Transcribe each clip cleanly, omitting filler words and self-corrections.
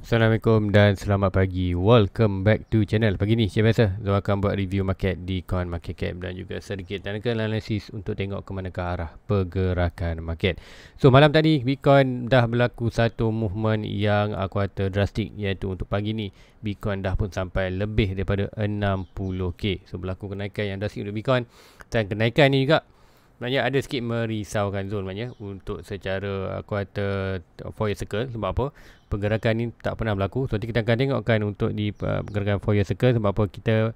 Assalamualaikum dan selamat pagi. Welcome back to channel. Pagi ni macam biasa Zul akan buat review market di coin market cap dan juga sedikit technical analysis untuk tengok ke mana ke arah pergerakan market. So malam tadi Bitcoin dah berlaku satu movement yang aku kata drastik, iaitu untuk pagi ni Bitcoin dah pun sampai lebih daripada 60k. So berlaku kenaikan yang drastik untuk Bitcoin, dan kenaikan ni juga sebenarnya ada sikit merisaukan Zul sebenarnya untuk secara aku kata Fourier Circle. Sebab apa? Pergerakan ni tak pernah berlaku. So nanti kita akan tengokkan untuk di pergerakan Fourier Circle. Sebab apa? Kita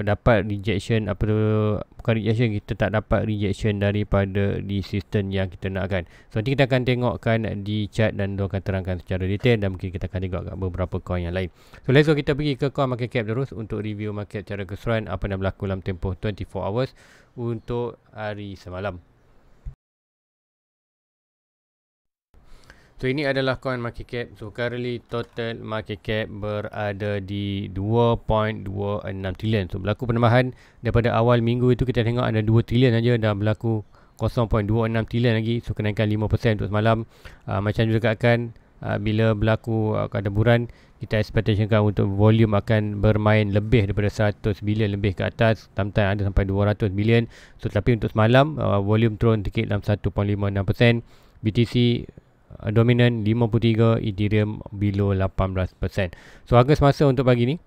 dapat rejection, bukan rejection, kita tak dapat rejection daripada di sistem yang kita nakkan. So nanti kita akan tengokkan di chart dan dia akan terangkan secara detail, dan mungkin kita akan tengok beberapa coin yang lain. So let's go, kita pergi ke coin market cap terus untuk review market secara keseluruhan apa yang berlaku dalam tempoh 24 hours untuk hari semalam. So ini adalah coin market cap. So currently total market cap berada di 2.26 trilion. So berlaku penambahan daripada awal minggu itu. Kita tengok ada 2 trilion saja, dan berlaku 0.26 trilion lagi. So kenaikan 5% untuk semalam. Macam juga akan bila berlaku ada buran, kita expectationkan untuk volume akan bermain lebih daripada 100 bilion lebih ke atas, sometimes ada sampai 200 bilion. So tapi untuk semalam volume turun sikit dalam 1.56%. BTC dominant 53, Ethereum below 18%. So harga semasa untuk pagi ni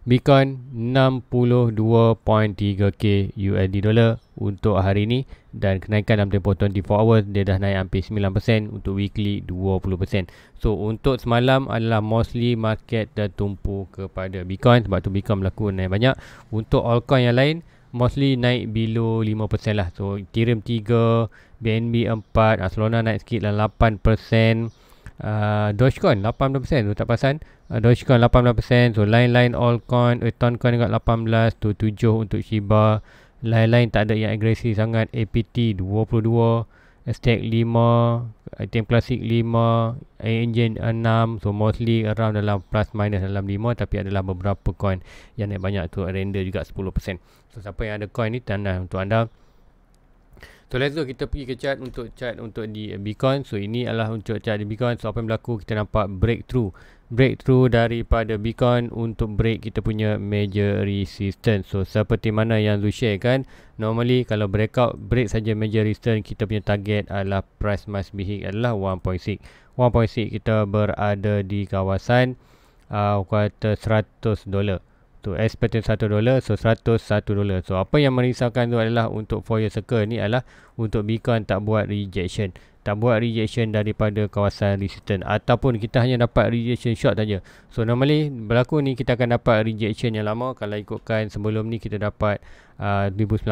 Bitcoin 62.3k USD dollar untuk hari ni, dan kenaikan dalam tempoh 24 hours dia dah naik hampir 9%, untuk weekly 20%. So untuk semalam adalah mostly market tertumpu kepada Bitcoin, sebab tu Bitcoin berlaku naik banyak. Untuk altcoin yang lain mostly naik below 5% lah. So Ethereum 3, BNB 4, Solana naik sikit dalam 8%, Dogecoin 18%, tu tak perasan. Dogecoin 18%. So lain-lain altcoin, Toncoin juga 18 to 7 untuk Shiba. Lain-lain tak ada yang agresif sangat. APT 22, Stack 5, Item Classic 5, Engine 6. So mostly around dalam plus minus dalam 5, tapi adalah beberapa coin yang naik banyak tu. Render juga 10%. So siapa yang ada coin ni, tanda untuk anda. So let's go, kita pergi ke chart untuk di Bitcoin. So ini adalah untuk chart di Bitcoin. So apa yang berlaku, kita nampak breakthrough daripada Bitcoin untuk break kita punya major resistance. So seperti mana yang Zu share kan, normally kalau break saja major resistance, kita punya target adalah price must be hit adalah 1.6. Kita berada di kawasan kata $100. Tu expected $1, so $101. So apa yang merisaukan tu adalah untuk Fourier Circle ni adalah untuk Bitcoin tak buat rejection daripada kawasan resistance, ataupun kita hanya dapat rejection short saja. So normally berlaku ni kita akan dapat rejection yang lama. Kalau ikutkan sebelum ni kita dapat 2019,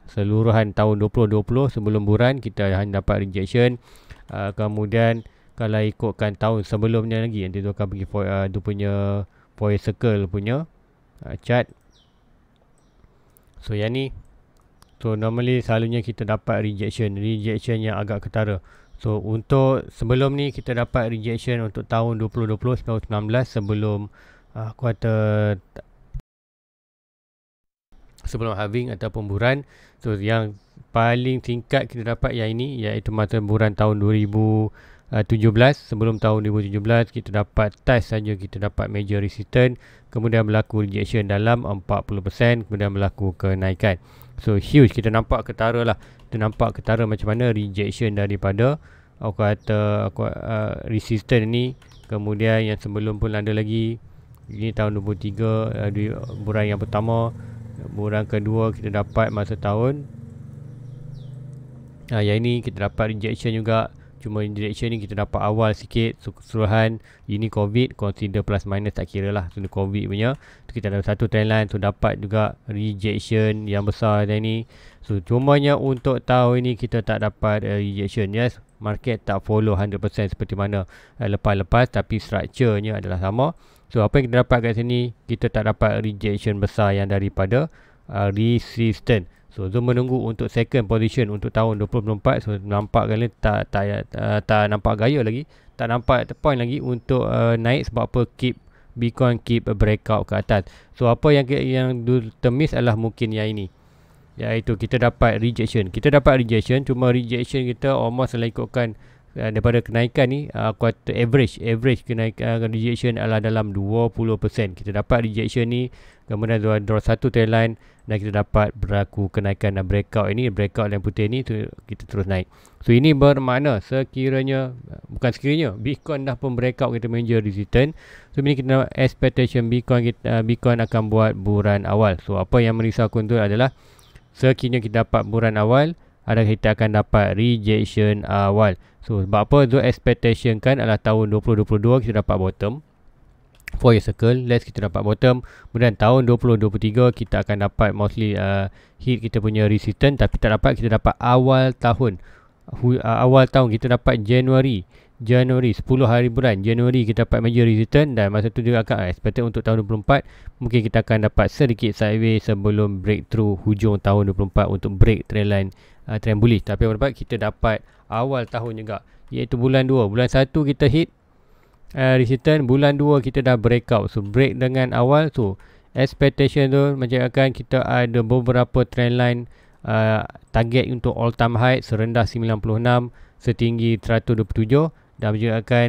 seluruhan tahun 2020 sebelum bulan kita hanya dapat rejection. Kemudian kalau ikutkan tahun sebelumnya lagi, nanti tu akan pergi tu punya Fourier Circle punya chart. So yang ni, so normally selalunya kita dapat rejection yang agak ketara. So untuk sebelum ni kita dapat rejection untuk tahun 2020, 2019 sebelum sebelum halving ataupun buran. So yang paling tingkat kita dapat yang ini, iaitu masa buran tahun 2017. Sebelum tahun 2017 kita dapat test saja, kita dapat major resistance, kemudian berlaku rejection dalam 40%, kemudian berlaku kenaikan. So huge, kita nampak ketara lah. Kita nampak ketara macam mana rejection daripada resistance ni. Kemudian yang sebelum pun ada lagi. Ini tahun 23, bulan yang pertama, bulan kedua kita dapat masa tahun. Yang ini kita dapat rejection juga. Cuma rejection ni kita dapat awal sikit. So keseluruhan ini COVID, consider plus minus tak kira lah. So COVID punya tu kita ada satu trendline. So dapat juga rejection yang besar dan ni. So cumanya untuk tahun ini kita tak dapat rejection. Yes, market tak follow 100% seperti mana lepas-lepas, tapi structure-nya adalah sama. So apa yang kita dapat kat sini, kita tak dapat rejection besar yang daripada resistance. So Zoom menunggu untuk second position untuk tahun 2024. So nampak kali tak nampak gaya lagi, tak nampak point lagi untuk naik. Sebab apa? Bitcoin keep a breakout ke atas. So apa yang termiss adalah mungkin yang ini, iaitu kita dapat rejection. Cuma rejection kita almost adalah ikutkan daripada kenaikan ni, kuartal average kenaikan rejection adalah dalam 20%. Kita dapat rejection ni, kemudian draw satu trend line dan kita dapat berlaku kenaikan dan breakout yang putih ni tu kita terus naik. So ini bermakna bukan sekiranya Bitcoin dah pun breakout kita major resistance, so ini kita expectation Bitcoin akan buat buran awal. So apa yang merisaukan tu adalah sekiranya kita dapat buran awal, adakah kita akan dapat rejection awal. So sebab apa? So expectation kan adalah tahun 2022 kita dapat bottom 4 year circle, let's kita dapat bottom. Kemudian tahun 2023 kita akan dapat mostly hit kita punya resistance, tapi tak dapat, kita dapat awal tahun kita dapat Januari 10 hari bulan Januari kita dapat major resistance, dan masa tu juga akan expected untuk tahun 24 mungkin kita akan dapat sedikit sideways sebelum breakthrough hujung tahun 24 untuk break trend line trend bullish. Tapi apa kita dapat awal tahun juga, iaitu bulan 2. Bulan 1 kita hit resistance, bulan 2 kita dah breakout. So break dengan awal, so expectation tu macam akan kita ada beberapa trend line target untuk all time high serendah 96, setinggi 127, dan juga akan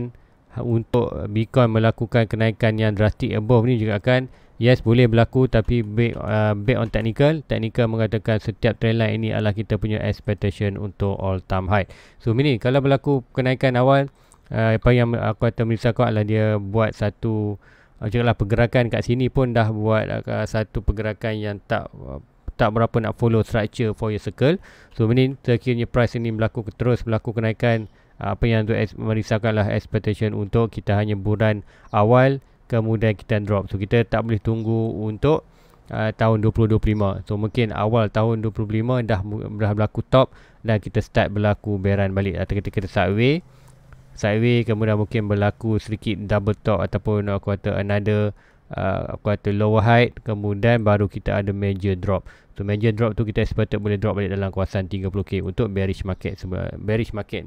untuk Bitcoin melakukan kenaikan yang drastic above ni juga akan boleh berlaku, tapi based on technical mengatakan setiap trend line ini adalah kita punya expectation untuk all time high. So ini kalau berlaku kenaikan awal, apa yang aku akan merisaukan adalah dia buat satu pergerakan kat sini pun dah buat satu pergerakan yang tak berapa nak follow structure 4 year circle. So ini sekiranya price ini terus berlaku kenaikan, apa yang tu merisaukan adalah expectation untuk kita hanya bulan awal kemudian kita drop. So kita tak boleh tunggu untuk tahun 2025. So mungkin awal tahun 2025 dah berlaku top dan kita start berlaku bearan balik, atau kita sideways kemudian mungkin berlaku sedikit double top ataupun another lower height, kemudian baru kita ada major drop. So major drop tu kita expected boleh drop balik dalam kawasan 30k untuk bearish market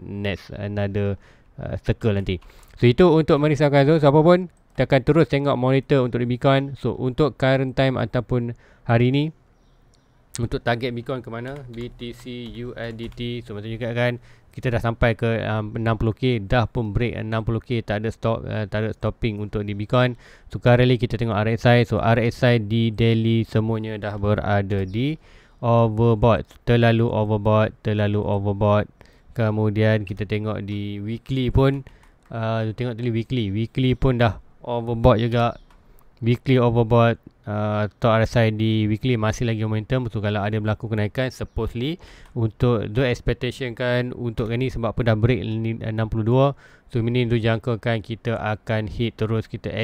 next another circle nanti. So itu untuk merisaukan. So apa pun kita akan terus tengok monitor untuk Bitcoin. So untuk current time ataupun hari ni, untuk target Bitcoin ke mana, BTC USDT, so macam juga kan kita dah sampai ke 60k, dah pun break 60k, tak ada stopping untuk di Bitcoin. So currently kita tengok RSI. So RSI di daily semuanya dah berada di overbought, terlalu overbought. Kemudian kita tengok di weekly pun weekly pun dah overbought juga, weekly overbought. RSI di weekly masih lagi momentum. So kalau ada berlaku kenaikan, supposedly untuk the expectation kan untuk ni, sebab apa dah break 62. So ini tu jangkakan kita akan hit terus, kita at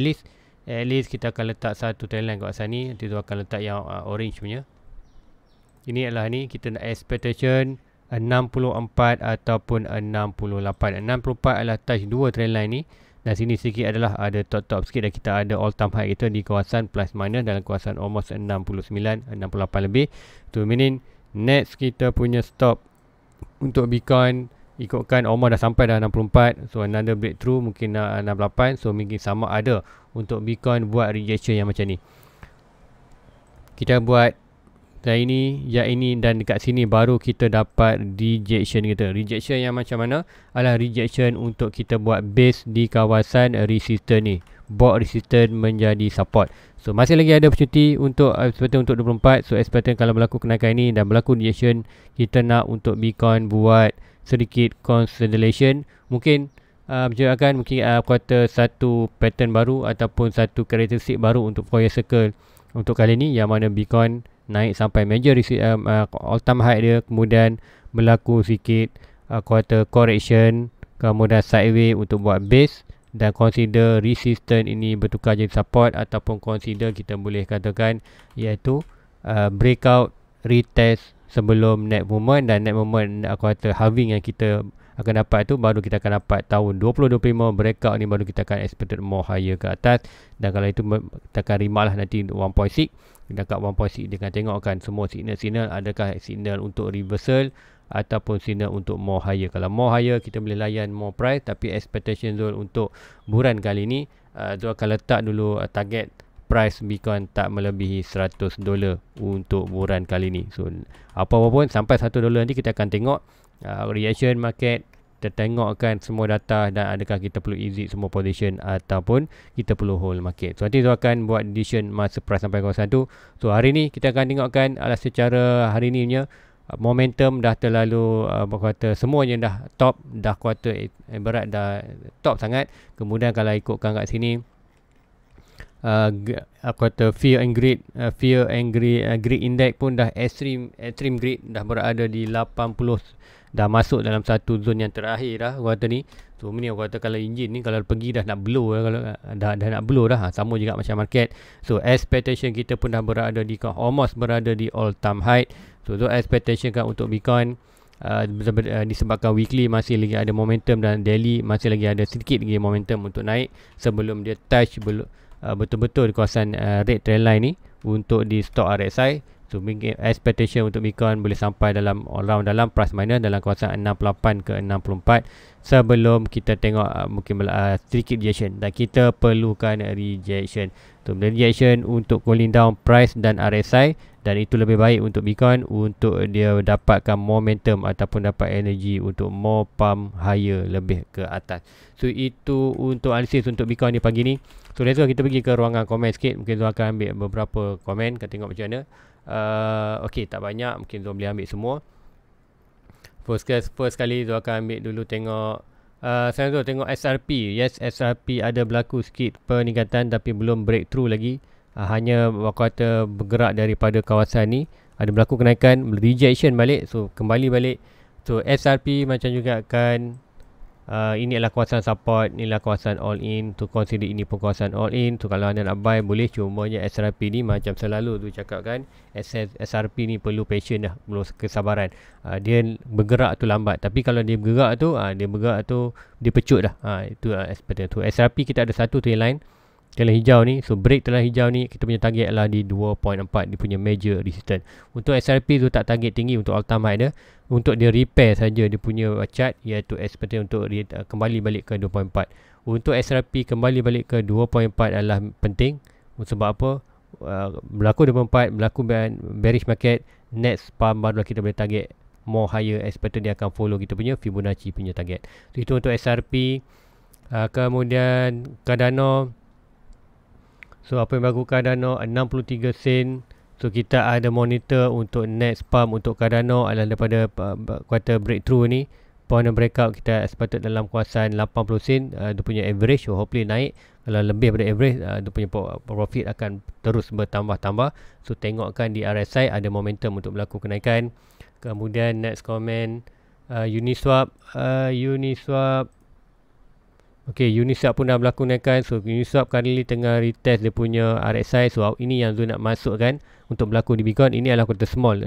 least kita akan letak satu trend line kat sana ni. Nanti tu akan letak yang orange punya. Ini adalah ni kita nak expectation 64 ataupun 68. 64 adalah touch dua trend line ni, dan sini sikit adalah ada top sikit, dan kita ada all time high kita di kawasan plus minus dalam kawasan almost 69, 68 lebih. So meaning next kita punya stop untuk Bitcoin ikutkan Omar dah sampai dah 64. So another breakthrough mungkin 68. So mungkin sama ada untuk Bitcoin buat rejection yang macam ni. Kita buat ini dan dekat sini baru kita dapat rejection kita. Rejection yang macam mana? Adalah rejection untuk kita buat base di kawasan resistance ni. Bought resistance menjadi support. So masih lagi ada opportunity untuk expectation untuk 24. So expectation kalau berlaku kenaikan ini dan berlaku rejection, kita nak untuk Bitcoin buat sedikit consolidation. Mungkin akan quarter satu pattern baru ataupun satu karakteristik baru untuk 4 year circle untuk kali ni, yang mana Bitcoin naik sampai major all time high dia, kemudian berlaku sikit quarter correction, kemudian sideways untuk buat base, dan consider resistance ini bertukar jadi support, ataupun consider kita boleh katakan iaitu breakout retest sebelum net movement, dan net movement quarter halving yang kita akan dapat tu baru kita akan dapat tahun 2025 breakout ni, baru kita akan expected more higher ke atas. Dan kalau itu kita akan rimak lah nanti 1.6 dekat 1.6 dia akan tengokkan semua signal-signal, adakah signal untuk reversal ataupun signal untuk more higher. Kalau more higher kita boleh layan more price, tapi expectation zone untuk bulan kali ni Zul akan letak dulu target price Bitcoin tak melebihi $100 untuk bulan kali ni. So apa-apa pun sampai $1 nanti kita akan tengok reaction market kita tengokkan semua data dan adakah kita perlu exit semua position ataupun kita perlu hold market. So nanti Zul akan buat decision masa price sampai kawasan tu. So hari ni kita akan tengokkan secara hari ni punya momentum dah terlalu berkata semuanya dah top, dah kuarter berat dah top sangat. Kemudian kalau ikutkan kat sini kata fear and greed greed index pun dah extreme greed dah berada di 80, dah masuk dalam satu zon yang terakhir dah kata ni. So ni aku kata kalau enjin ni kalau pergi dah nak blow kalau dah nak blow dah, sama juga macam market. So expectation kita pun dah berada di almost berada di all time high. So expectation kan untuk Bitcoin disebabkan weekly masih lagi ada momentum dan daily masih lagi ada sedikit lagi momentum untuk naik sebelum dia touch betul-betul di kawasan red trend line ni untuk di stock RSI. So expectation untuk Bitcoin boleh sampai dalam around dalam plus minus dalam kawasan 68 ke 64 sebelum kita tengok mungkin sedikit rejection dan kita perlukan rejection. So rejection untuk cooling down price dan RSI, dan itu lebih baik untuk Bitcoin untuk dia dapatkan momentum ataupun dapat energy untuk more pump higher lebih ke atas. So itu untuk analisis untuk Bitcoin di pagi ni. So let's go, kita pergi ke ruangan komen sikit. Mungkin Zul akan ambil beberapa komen, kita tengok macam mana. Okay, tak banyak, mungkin Zul boleh ambil semua. First kali Zul akan ambil dulu tengok sekarang Zul tengok SRP. Yes, SRP ada berlaku sikit peningkatan tapi belum breakthrough lagi. Hanya kata bergerak daripada kawasan ni, ada berlaku kenaikan, rejection balik, so kembali balik. So SRP macam juga kan ini adalah kawasan support, inilah kawasan all in, to consider ini pun kawasan all in. So kalau anda nak buy boleh, cumanya SRP ni macam selalu tu cakap kan, SRP ni perlu patient dah, perlu kesabaran. Dia bergerak tu lambat, tapi kalau dia bergerak tu dia pecut dah. Itu expected tu. SRP kita ada satu trend line telah hijau ni, so break telah hijau ni, kita punya target adalah di 2.4, dia punya major resistance. Untuk SRP tu tak target tinggi untuk all time high dia, untuk dia repair saja dia punya chart, iaitu expected untuk kembali balik ke 2.4. Untuk SRP kembali balik ke 2.4 adalah penting. Sebab apa? Berlaku 2.4, berlaku bearish market, next pump barulah kita boleh target more higher, expected dia akan follow kita punya Fibonacci punya target. So itu untuk SRP. Kemudian Cardano, so apa yang berlaku Cardano 63 sen. So kita ada monitor untuk next pump untuk Cardano adalah daripada kuarter breakthrough ni, point breakout kita expected dalam kawasan 80 sen. Dia punya average, so hopefully naik. Kalau lebih daripada average, dia punya profit akan terus bertambah-tambah. So tengokkan di RSI ada momentum untuk berlaku kenaikan. Kemudian next comment Uniswap. Okay, Uniswap pun dah berlaku naikkan. So Uniswap kali ni tengah retest dia punya RSI. So ini yang Zul nak masukkan untuk berlaku di Bitcoin. Ini adalah kata small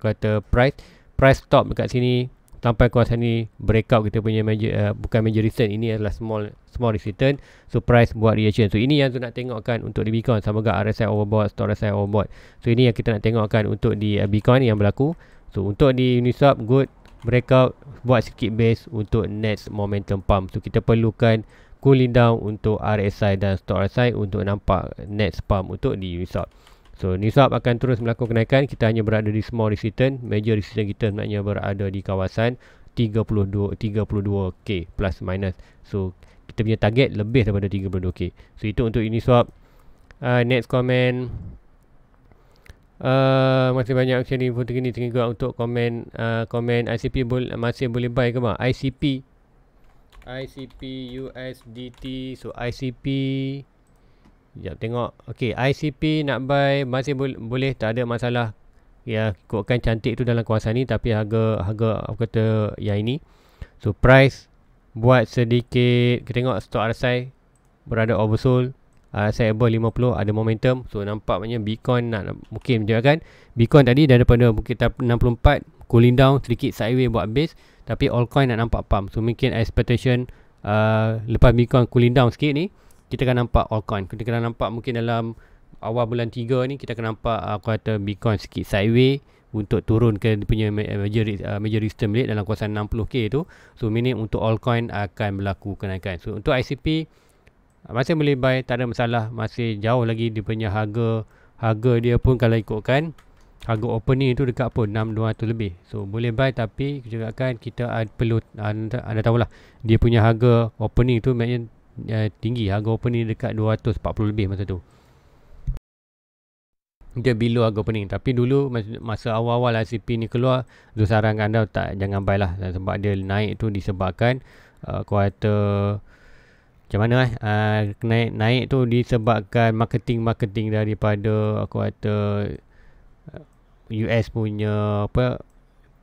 kata price stop dekat sini sampai kawasan ni, breakout kita punya major, bukan major resistance, ini adalah small resistance. So price buat reaction. So ini yang Zul nak tengokkan untuk di Bitcoin, sama juga RSI overbought, stop RSI overbought. So ini yang kita nak tengokkan untuk di Bitcoin yang berlaku. So untuk di Uniswap, good breakout, buat sikit base untuk next momentum pump. So kita perlukan cooling down untuk RSI dan stop RSI untuk nampak next pump untuk di Uniswap. So Uniswap akan terus melakukan kenaikan. Kita hanya berada di small resistance. Major resistance kita sebenarnya berada di kawasan 32k plus minus. So kita punya target lebih daripada 32k. So itu untuk Uniswap. Next comment, masih banyak action ni foto gini tinggal untuk komen ICP masih boleh buy ke bang? ICP USDT. So ICP, sekejap tengok. Okay, ICP nak buy masih boleh, tak ada masalah. Ya, ikutkan cantik tu dalam kawasan ni, tapi harga apa kata yang ini. So price buat sedikit, kita tengok stock RSI berada oversold. Saya above 50 ada momentum. So nampak macam Bitcoin nak mungkin je kan. Bitcoin tadi daripada mungkin 64 cooling down sedikit sideways buat base, tapi altcoin nak nampak pump. So mungkin expectation lepas Bitcoin cooling down sikit ni, kita akan nampak altcoin. Kita akan nampak mungkin dalam awal bulan 3 ni kita akan nampak aku kata Bitcoin sikit sideways untuk turun ke dia punya major resistance rate dalam kawasan 60k tu. So meaning untuk altcoin akan berlaku kenaikan. So untuk ICP masih boleh buy, tak ada masalah. Masih jauh lagi dia punya harga dia pun, kalau ikutkan harga opening tu dekat apa 6200 lebih. So boleh buy, tapi kecelakaan kita perlu anda tahulah dia punya harga opening tu maknanya tinggi. Harga opening dekat 240 lebih masa tu. Dia below harga opening. Tapi dulu masa awal-awal ICP ni keluar, tu sarankan anda jangan buy lah, sebab dia naik tu disebabkan kuartal macam mana naik tu disebabkan marketing daripada kuartal US punya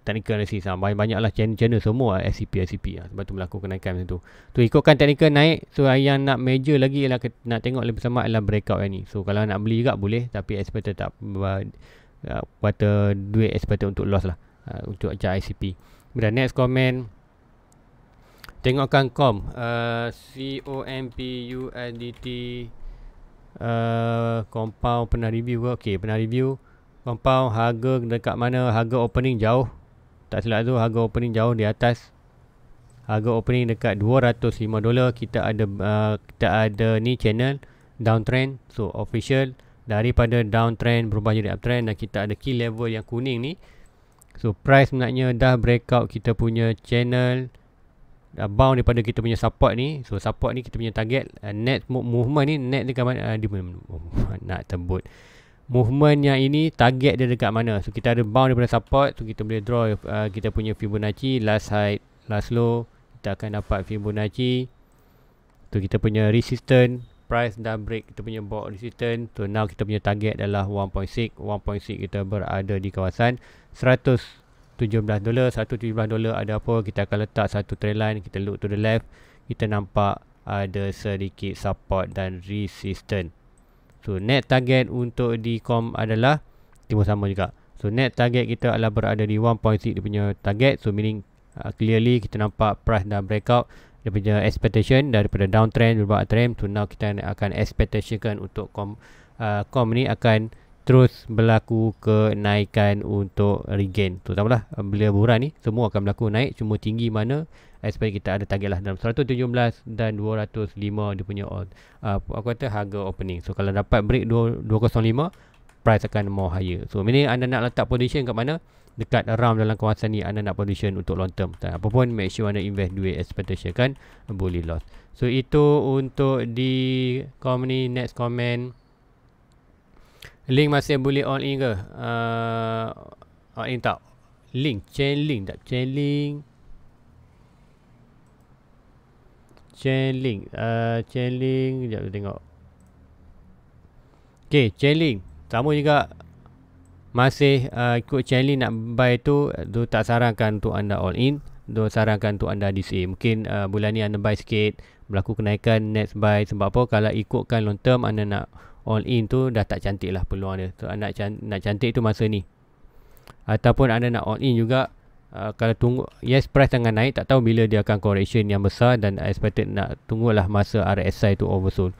technical analysis. Banyak-banyaklah channel semua SCP sebab tu berlaku kenaikan macam tu. Tu ikutkan technical naik. So yang nak major lagi ialah nak tengok lebih sama ialah breakout yang ni. So kalau nak beli juga boleh, tapi expected tak kuartal duit expected untuk loss lah untuk chart ICP. Kemudian next comment, tengokkan COMP USDT compound pernah review ke? Okay, pernah review. Compound harga dekat mana? Harga opening jauh, tak silap tu harga opening jauh di atas. Harga opening dekat $205. Kita ada ni channel downtrend. So official daripada downtrend berubah jadi uptrend, dan kita ada key level yang kuning ni. So price sebenarnya dah breakout kita punya channel, bound daripada kita punya support ni. So support ni kita punya target. Net movement ni, net dekat mana? Nak tebut movement yang ini target dia dekat mana. So kita ada bound daripada support. So kita boleh draw kita punya Fibonacci, last high, last low. Kita akan dapat Fibonacci. So kita punya resistance, price dah break kita punya box resistance. So now kita punya target adalah 1.6. 1.6 kita berada di kawasan $117. $117 ada apa? Kita akan letak satu trend line. Kita look to the left, kita nampak ada sedikit support dan resistance. So net target untuk di com adalah timur sama juga. So net target kita adalah berada di 1.6 dia punya target. So meaning clearly kita nampak price dah breakout. Dia punya expectation daripada downtrend berubah uptrend. So now kita akan expectationkan untuk com ni akan terus berlaku kenaikan untuk regain. So tahulah bila bulan ni semua akan berlaku naik, cuma tinggi mana expect kita ada target lah dalam 117 dan 205 dia punya aku kata harga opening. So kalau dapat break 205, price akan more higher. So ini anda nak letak position kat mana? Dekat around dalam kawasan ni anda nak position untuk long term. Dan apapun make sure anda invest duit expectation kan boleh loss. So itu untuk di company. Next comment, link masih boleh all in ke? All in tak? Link, chain link tak? Chain link, sekejap kita tengok. Okay, chain link sama juga, masih ikut chain link nak buy tu tak sarankan untuk anda all in. Sarankan untuk anda DCA. Mungkin bulan ni anda buy sikit, berlaku kenaikan, next buy. Sebab apa? Kalau ikutkan long term anda nak all in tu dah tak cantik lah peluang dia. So nak cantik tu masa ni. Ataupun anda nak all in juga, kalau tunggu, yes price tengah naik, tak tahu bila dia akan correction yang besar, dan expected nak tunggulah masa RSI tu oversold.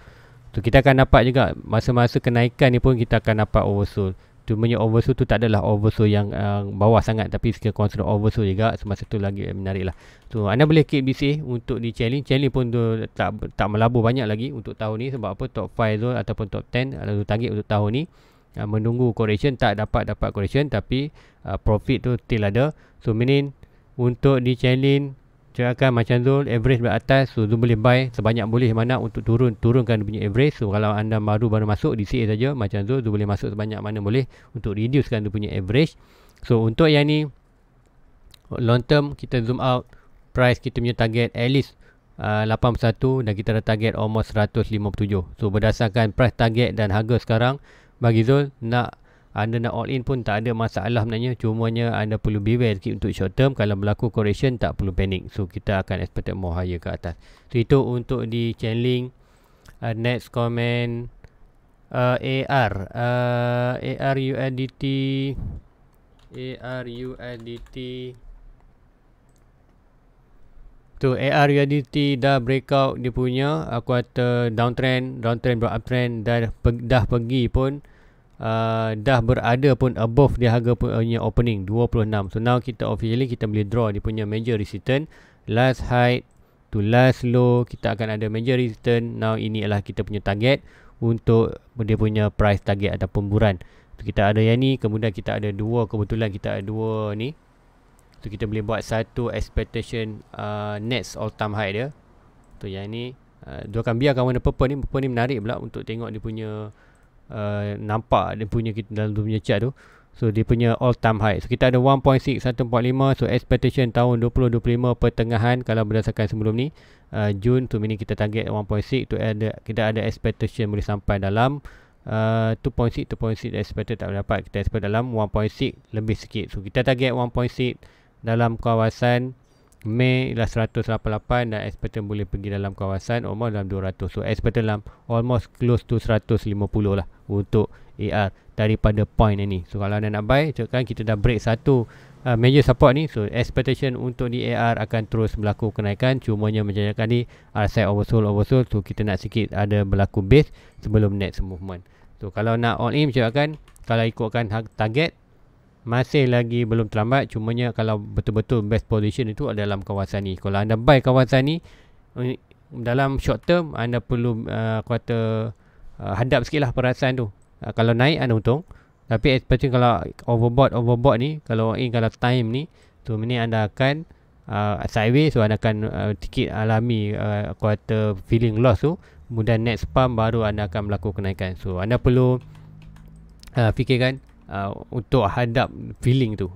So kita akan dapat juga masa-masa kenaikan ni pun kita akan dapat oversold. Cumanya oversold tu tak adalah oversold yang bawah sangat, tapi sekiranya consider oversold juga. Semasa tu lagi menarik lah. So anda boleh keep DCA untuk di challenge. Challenge pun tu tak melabur banyak lagi untuk tahun ni. Sebab apa? Top 5 zone ataupun top 10 adalah target untuk tahun ni. Menunggu correction, tak dapat correction, tapi profit tu still ada. So meaning untuk di challenge cakapkan macam Zul average beratas, so Zul boleh buy sebanyak boleh mana untuk turunkan dia punya average. So kalau anda baru masuk DCA saja macam Zul boleh masuk sebanyak mana boleh untuk reducekan dia punya average. So untuk yang ni long term, kita zoom out, price kita punya target at least 81 dan kita ada target almost 157. So berdasarkan price target dan harga sekarang, bagi Zul anda nak all in pun tak ada masalah sebenarnya. Cumanya anda perlu beware sikit untuk short term. Kalau berlaku correction tak perlu panik. So kita akan expect more higher ke atas. So itu untuk di channeling. Next comment, AR USDT tu AR USDT dah breakout dia punya kuartal downtrend uptrend, dah pergi pun dah berada pun above dia harga punya opening 26. So now kita officially kita boleh draw dia punya major resistance, last high to last low. Kita akan ada major resistance. Now ini adalah kita punya target untuk dia punya price target ataupun buran. Kita ada yang ni, kemudian kita ada dua, kebetulan kita ada dua ni. So kita boleh buat satu expectation next all time high dia. So yang ni dia akan biarkan warna purple ni menarik pula untuk tengok dia punya nampak dia punya dalam dia punya chart tu. So dia punya all time high. So kita ada 1.6145. So expectation tahun 2025 pertengahan kalau berdasarkan sebelum ni Jun tu, meaning kita target 1.6 tu, kita ada expectation boleh sampai dalam 2.6 expected tak dapat, kita expect dalam 1.6 lebih sikit. So kita target 1.6 dalam kawasan Mei ialah 188 dan expected boleh pergi dalam kawasan almost dalam 200. So expected dalam almost close to 150 lah untuk AR daripada point ini. So kalau anda nak buy, kan kita dah break satu major support ni. So expectation untuk di AR akan terus berlaku kenaikan, cumanya macam ni RSI oversold. So kita nak sikit ada berlaku base sebelum next movement. So kalau nak all in macam kalau ikutkan target masih lagi belum terlambat, cumanya kalau betul-betul best position itu ada dalam kawasan ni. Kalau anda buy kawasan ni dalam short term, anda perlu hadap sikit lah perasaan tu. Kalau naik anda untung, tapi especially kalau overbought ni, kalau time ni, so ni anda akan sideways. So anda akan sikit alami quarter feeling loss tu, kemudian next pump baru anda akan melakukan kenaikan. So anda perlu fikirkan untuk hadap feeling tu,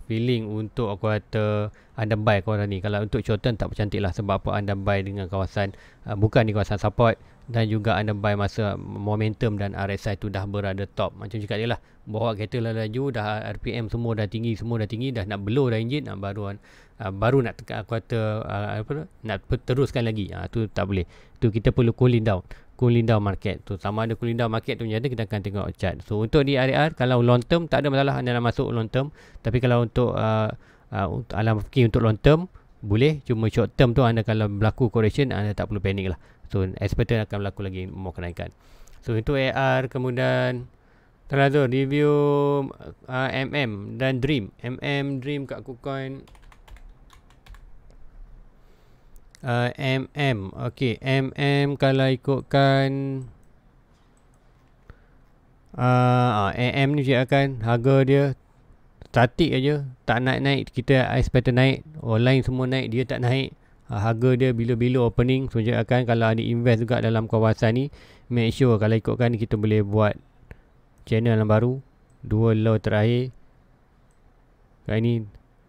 feeling untuk quarter anda buy kawasan ni. Kalau untuk short term tak bercantik lah, sebab apa anda buy dengan kawasan bukan di kawasan support, dan juga anda buy masa momentum dan RSI tu dah berada top. Macam cakap dia lah, bawa kereta lah laju, dah RPM semua dah tinggi, dah nak blow dah enjin, baru nak tekan quarter nak teruskan lagi, tu tak boleh. Tu kita perlu cooling down market tu. Sama ada cooling down market tu macam kita akan tengok chart. So untuk di RR, kalau long term tak ada masalah anda nak masuk long term, tapi kalau untuk alam fikir untuk long term boleh, cuma short term tu anda kalau berlaku correction anda tak perlu panik lah. So expected akan berlaku lagi more kenaikan. So itu AR. Kemudian terakhir review MM dan Dream. Dream kat KuCoin. Okay, kalau ikutkan ni akan harga dia statik aja, tak naik. Kita expected naik, online semua naik, dia tak naik. Harga dia bila-bila opening. So akan kalau ada invest juga dalam kawasan ni, make sure kalau ikutkan kita boleh buat channel yang baru. Dua low terakhir kali ni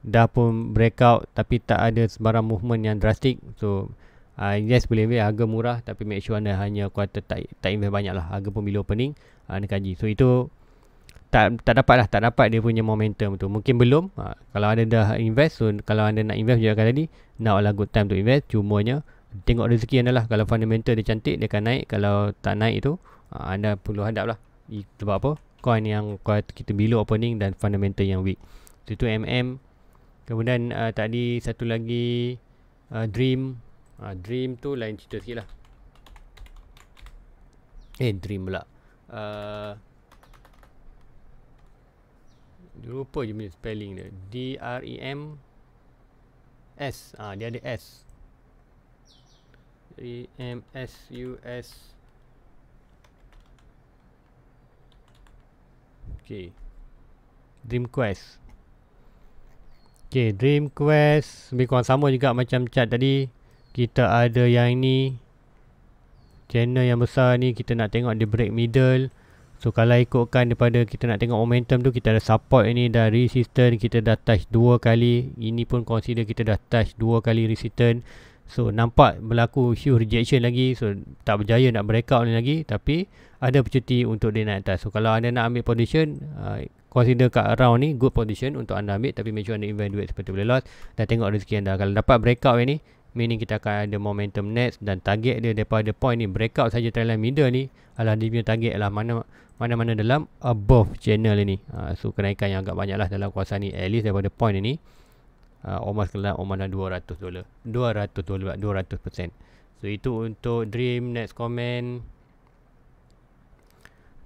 dah pun breakout, tapi tak ada sebarang movement yang drastik. So yes boleh ambil harga murah, tapi make sure anda hanya kuartal tak invest banyak lah. Harga pun bila opening anda kaji. So itu tak dapat dia punya momentum tu. Mungkin belum. Kalau anda dah invest, so kalau anda nak invest juga tadi, now adalah good time to invest. Cumanya tengok rezeki anda lah. Kalau fundamental dia cantik, dia akan naik. Kalau tak naik tu, anda perlu hadap lah. Sebab apa? Coin yang kita bila opening dan fundamental yang weak. So itu Kemudian tadi satu lagi Dream. Dream tu lain cerita sikit lah. Dream pula. Lupa je punya spelling dia. DREM S. Dia ada S. DREMSUS. Okay. Dream Quest. Okay, Dream Quest lebih kurang sama juga macam chart tadi. Kita ada yang ni, channel yang besar ni, kita nak tengok dia break middle. So kalau ikutkan daripada kita nak tengok momentum tu, kita ada support ini dah resistance, kita dah touch 2 kali. Ini pun consider kita dah touch 2 kali resistance. So nampak berlaku huge rejection lagi. So tak berjaya nak breakout ni lagi, tapi ada opportunity untuk dia naik atas. So kalau anda nak ambil position, consider kat around ni good position untuk anda ambil, tapi make sure anda invest duit seperti boleh loss dan tengok rezeki anda. Kalau dapat breakout ni, meaning kita akan ada momentum next, dan target dia daripada point ni breakout saja trendline middle ni adalah dia punya target lah mana-mana dalam above channel ni. So kenaikan yang agak banyak lah dalam kawasan ni, at least daripada point ni almost dalam $200. 200%. So itu untuk Dream. Next comment,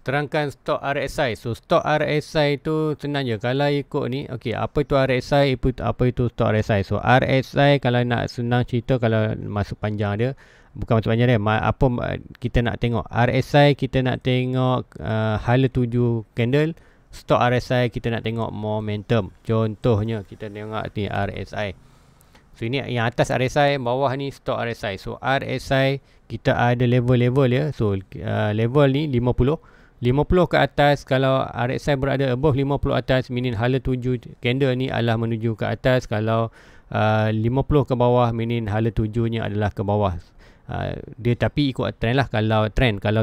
terangkan stok RSI. So stok RSI tu senang je. Kalau ikut ni, okay, apa itu RSI, apa itu stok RSI. So RSI kalau nak senang cerita, kalau masuk panjang dia, bukan masuk panjang dia, apa kita nak tengok RSI, kita nak tengok hala 7 candle, Stock RSI kita nak tengok momentum. Contohnya kita tengok ni RSI. So ini yang atas RSI, bawah ni stock RSI. So RSI kita ada level-level ya. So level ni 50 ke atas. Kalau RSI berada above 50 atas, meaning hala tuju candle ni adalah menuju ke atas. Kalau 50 ke bawah, meaning hala tujunya adalah ke bawah. Dia tapi ikut trend lah. Kalau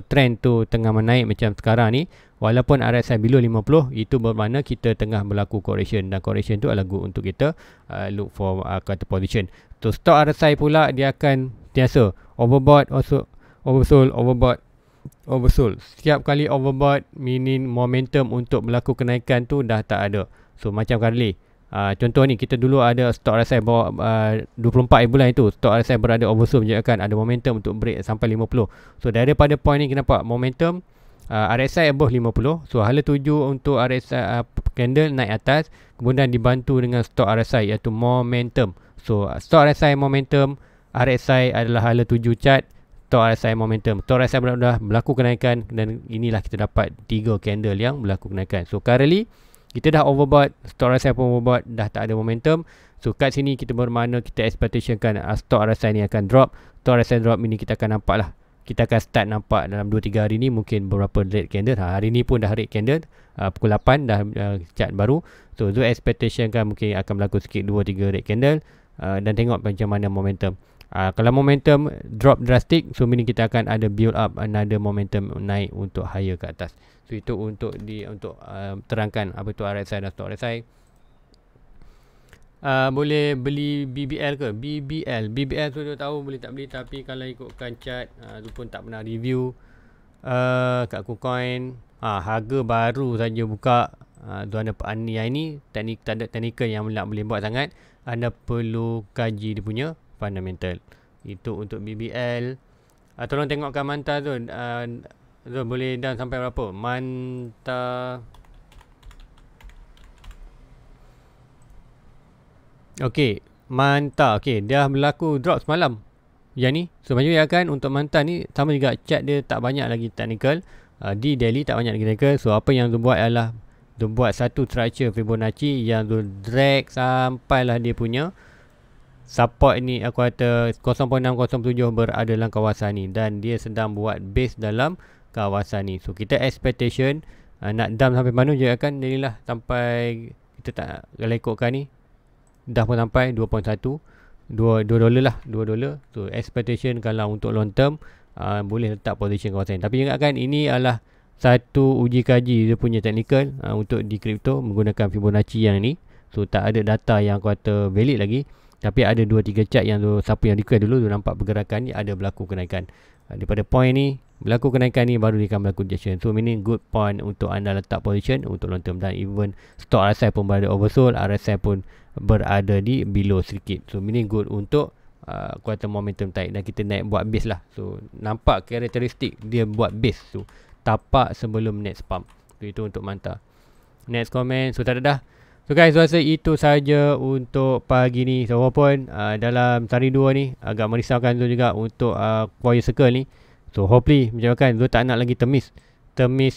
trend tu tengah menaik macam sekarang ni, walaupun RSI below 50, itu bermakna kita tengah berlaku correction, dan correction tu adalah good untuk kita look for kata position. So stock RSI pula dia akan biasa overbought, also oversold, overbought, oversold. Setiap kali overbought, meaning momentum untuk berlaku kenaikan tu dah tak ada. So macam kali contoh ni, kita dulu ada stock RSI bawah 24 bulan itu, stock RSI berada oversold, menunjukkan ada momentum untuk break sampai 50. So daripada point ni kita nampak momentum RSI above 50. So hala tuju untuk RSI candle naik atas, kemudian dibantu dengan stock RSI iaitu momentum. So stock RSI momentum, RSI adalah hala tuju chart, stock RSI momentum. Stock RSI dah berlaku kenaikan, dan inilah kita dapat 3 candle yang berlaku kenaikan. So currently kita dah overbought, stock RSI pun overbought, dah tak ada momentum. So kat sini kita bermakna kita expectation kan stock RSI ni akan drop. Stock RSI drop ini kita akan nampak lah. Kita akan start nampak dalam 2-3 hari ni mungkin beberapa red candle. Hari ni pun dah red candle, pukul 8 dah chart baru. So expectation kan mungkin akan berlaku sikit 2-3 red candle, dan tengok macam mana momentum. Kalau momentum drop drastic, so meaning kita akan ada build up another momentum naik untuk higher ke atas. So itu untuk terangkan apa itu RSI dan stock RSI. Boleh beli BBL ke? BBL tu dia tahu boleh tak beli, tapi kalau ikutkan chart tu pun tak pernah review. Kat KuCoin harga baru saja buka. Tu anda yang ini tak ada technical yang boleh buat sangat. Anda perlu kaji dia punya fundamental. Itu untuk BBL. Tolong tengokkan Manta tu. Boleh down sampai berapa? Manta. Okey, Manta. Okey, dia berlaku drop semalam. Yang ni. So macam ya kan, untuk Manta ni sama juga, chart dia tak banyak lagi technical. Di daily tak banyak lagi technical. So apa yang dia buat adalah dia buat satu structure Fibonacci yang dia drag sampailah dia punya support ni, aku kata 0.607 berada dalam kawasan ni, dan dia sedang buat base dalam kawasan ni. So kita expectation nak dump sampai mana je kan, inilah sampai kita tak, kalau ikutkan ni dah pun sampai 2.1 $2 lah, $2. So expectation kalau untuk long term boleh letak position kawasan. Tapi ingatkan ini adalah satu uji kaji dia punya technical untuk di crypto menggunakan Fibonacci yang ni. So tak ada data yang aku kata valid lagi, tapi ada 2-3 chart yang tu, siapa yang request dulu tu nampak pergerakan ni ada berlaku kenaikan. Daripada point ni berlaku kenaikan ni, baru dia akan berlaku rejection. So meaning good point untuk anda letak position untuk long term. Dan even stock RSI pun berada oversold, RSI pun berada di below sedikit. So meaning good untuk kuartal momentum taik, dan kita naik buat base lah. So nampak karakteristik dia buat base. So tapak sebelum next pump. So itu untuk Manta. Next comment. So tak ada dah. So guys, rasa itu saja untuk pagi ni. So walaupun dalam sehari dua ni agak merisaukan tu juga untuk Warrior Circle ni. So hopefully macam kan Zul tak nak lagi temis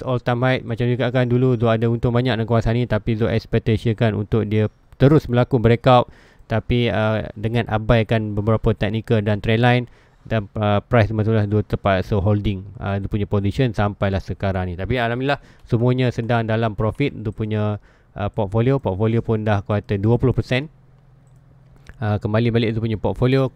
all time high. Macam juga kan dulu Zul ada untung banyak dalam kawasan ni, tapi Zul expectation kan untuk dia terus berlaku breakout, tapi dengan abaikan beberapa technical dan trend line, dan price betul-betul Zul terpaksa holding dia punya position sampailah sekarang ni. Tapi alhamdulillah semuanya sedang dalam profit. Dia punya portfolio pun dah kuartal 20%. Kembali balik Zul punya portfolio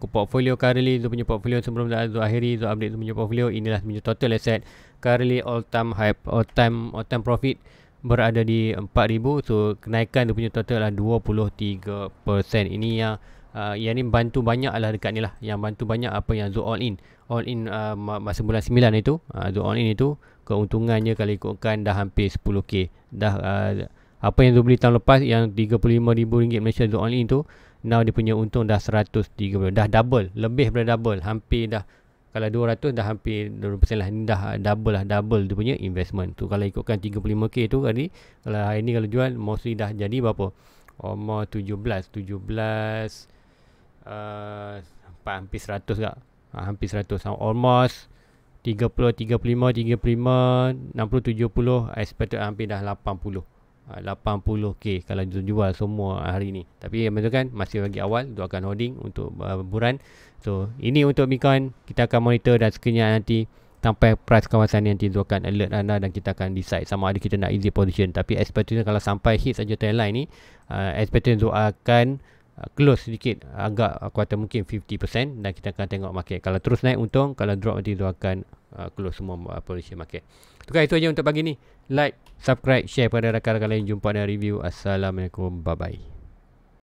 currently, Zul punya portfolio sebelum Zul akhiri, Zul update Zul punya portfolio. Inilah punya total asset currently, all time high, all time profit berada di 4,000. So kenaikan dia punya total adalah 23%. Ini yang ni bantu banyak lah dekat ni lah. Yang bantu banyak apa yang Zul all in masa bulan 9 itu. Zul all in itu keuntungannya kalau ikutkan dah hampir 10k. Dah apa yang Zul beli tahun lepas yang RM35,000 Malaysia Zul all in tu, now dia punya untung dah 130, dah double, lebih daripada double, hampir dah, kalau 200 dah hampir 20% lah. Ni dah double dia punya investment tu. Kalau ikutkan 35k tu tadi, kalau hari ni kalau jual mostly dah jadi berapa, almost 17 hampir 100 tak, hampir 100, almost 30, 35, 60, 70, expected hampir dah 80. 80k kalau jual semua hari ni. Tapi yang betul kan masih lagi awal untuk akan holding untuk buran. So ini untuk Bitcoin, kita akan monitor dan sekejap nanti sampai price kawasan ni nanti Zul akan alert anda dan kita akan decide sama ada kita nak easy position. Tapi expectation kalau sampai hit saja trendline ni, expectation Zul akan close sedikit, agak kuartal mungkin 50%, dan kita akan tengok market. Kalau terus naik untung, kalau drop nanti Zul akan close semua position market. Tukar itu aja untuk pagi ni. Like, subscribe, share pada rakan-rakan lain. Jumpa dan review. Assalamualaikum, bye bye.